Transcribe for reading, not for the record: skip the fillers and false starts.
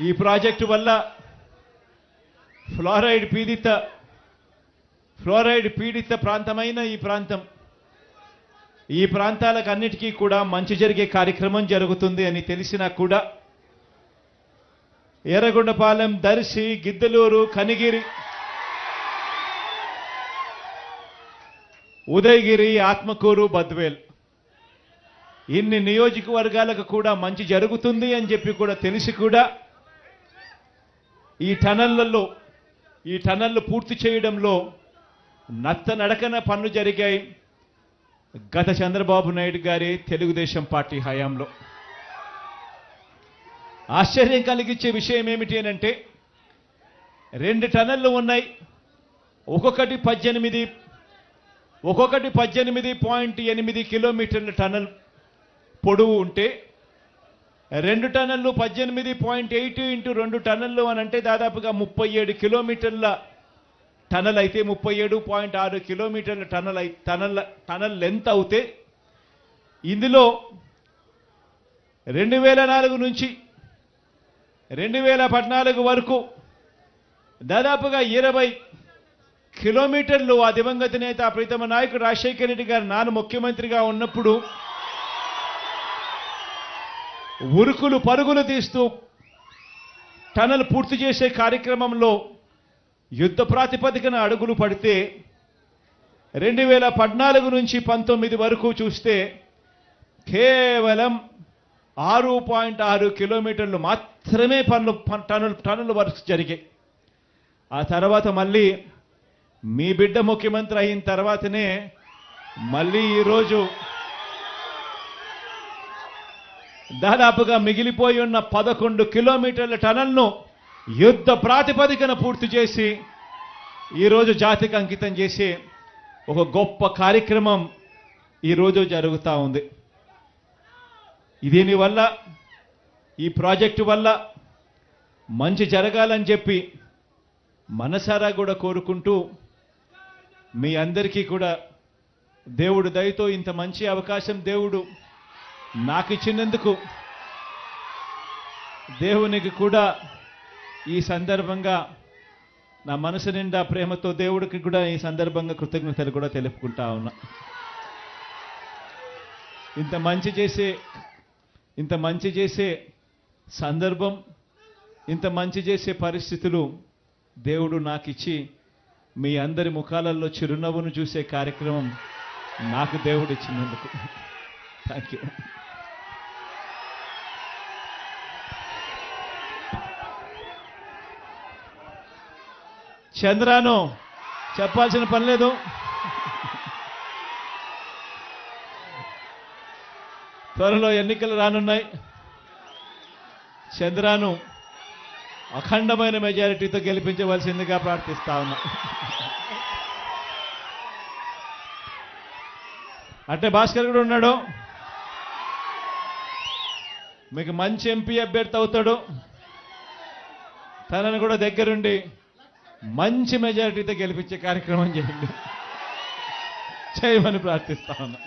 ఈ ప్రాజెక్టు వల్ల ఫ్లోరైడ్ పీడిత ప్రాంతమైన ఈ ప్రాంతాలకు అన్నిటికీ కూడా మంచి జరిగే కార్యక్రమం జరుగుతుంది అని తెలిసినా కూడా ఎర్రగొండపాలెం, దర్శి, గిద్దలూరు, కనిగిరి, ఉదయగిరి, ఆత్మకూరు, బద్వేల్ ఇన్ని నియోజకవర్గాలకు కూడా మంచి జరుగుతుంది అని చెప్పి కూడా తెలిసి కూడా ఈ టనళ్లు పూర్తి చేయడంలో నత్తనడకన పనులు జరిగాయి గత చంద్రబాబు నాయుడు గారి తెలుగుదేశం పార్టీ హయాంలో. ఆశ్చర్యం కలిగించే విషయం ఏమిటి అంటే 2 టనళ్లు ఉన్నాయి. ఒక్కొక్కటి 18.8 కిలోమీటర్ల టనల్ పొడవు ఉంటే 2 టనళ్లు 18.8 ఇంటూ 2 టనళ్లు అని అంటే దాదాపుగా 37 కిలోమీటర్ల టనల్ అయితే 37.6 కిలోమీటర్ల టనల్ లెంత్ అవుతే ఇందులో 2004 నుంచి 2014 వరకు దాదాపుగా 20 కిలోమీటర్లు ఆ దివంగత నేత ప్రీతమ నాయకుడు రాజశేఖర రెడ్డి గారు నాన్న ముఖ్యమంత్రిగా ఉన్నప్పుడు ఉరుకులు పరుగులు తీస్తూ టనల్ పూర్తి చేసే కార్యక్రమంలో యుద్ధ ప్రాతిపదికన అడుగులు పడితే 2014 నుంచి 19 వరకు చూస్తే కేవలం 6.6 కిలోమీటర్లు మాత్రమే టనల్ వర్క్స్ జరిగాయి. ఆ తర్వాత మళ్ళీ మీ బిడ్డ ముఖ్యమంత్రి అయిన తర్వాతనే మళ్ళీ ఈరోజు దాదాపుగా మిగిలిపోయి ఉన్న 11 కిలోమీటర్ల టనల్ను యుద్ధ ప్రాతిపదికన పూర్తి చేసి ఈరోజు జాతికి అంకితం చేసే ఒక గొప్ప కార్యక్రమం ఈరోజు జరుగుతూ ఉంది. దీనివల్ల ఈ ప్రాజెక్టు వల్ల మంచి జరగాలని చెప్పి మనసారా కూడా కోరుకుంటూ మీ అందరికీ కూడా దేవుడు దయతో ఇంత మంచి అవకాశం దేవుడు నాకు ఇచ్చినందుకు దేవునికి కూడా ఈ సందర్భంగా నా మనసు నిండా ప్రేమతో దేవుడికి కూడా ఈ సందర్భంగా కృతజ్ఞతలు కూడా తెలుపుకుంటా ఉన్నా. ఇంత మంచి చేసే సందర్భం, ఇంత మంచి చేసే పరిస్థితులు దేవుడు నాకు ఇచ్చి మీ అందరి ముఖాలలో చిరునవ్వును చూసే కార్యక్రమం నాకు దేవుడు ఇచ్చినందుకు థ్యాంక్ యూ. చంద్రాను చెప్పాల్సిన పని లేదు. త్వరలో ఎన్నికలు రానున్నాయి. చంద్రాను అఖండమైన మెజారిటీతో గెలిపించవలసిందిగా ప్రార్థిస్తా ఉన్నా. అంటే భాస్కర్ కూడా ఉన్నాడు, మీకు మంచి ఎంపీ అభ్యర్థి అవుతాడు. తనను కూడా దగ్గరుండి మంచి మెజారిటీతో గెలిపించే కార్యక్రమం చేయమని ప్రార్థిస్తా ఉన్నా.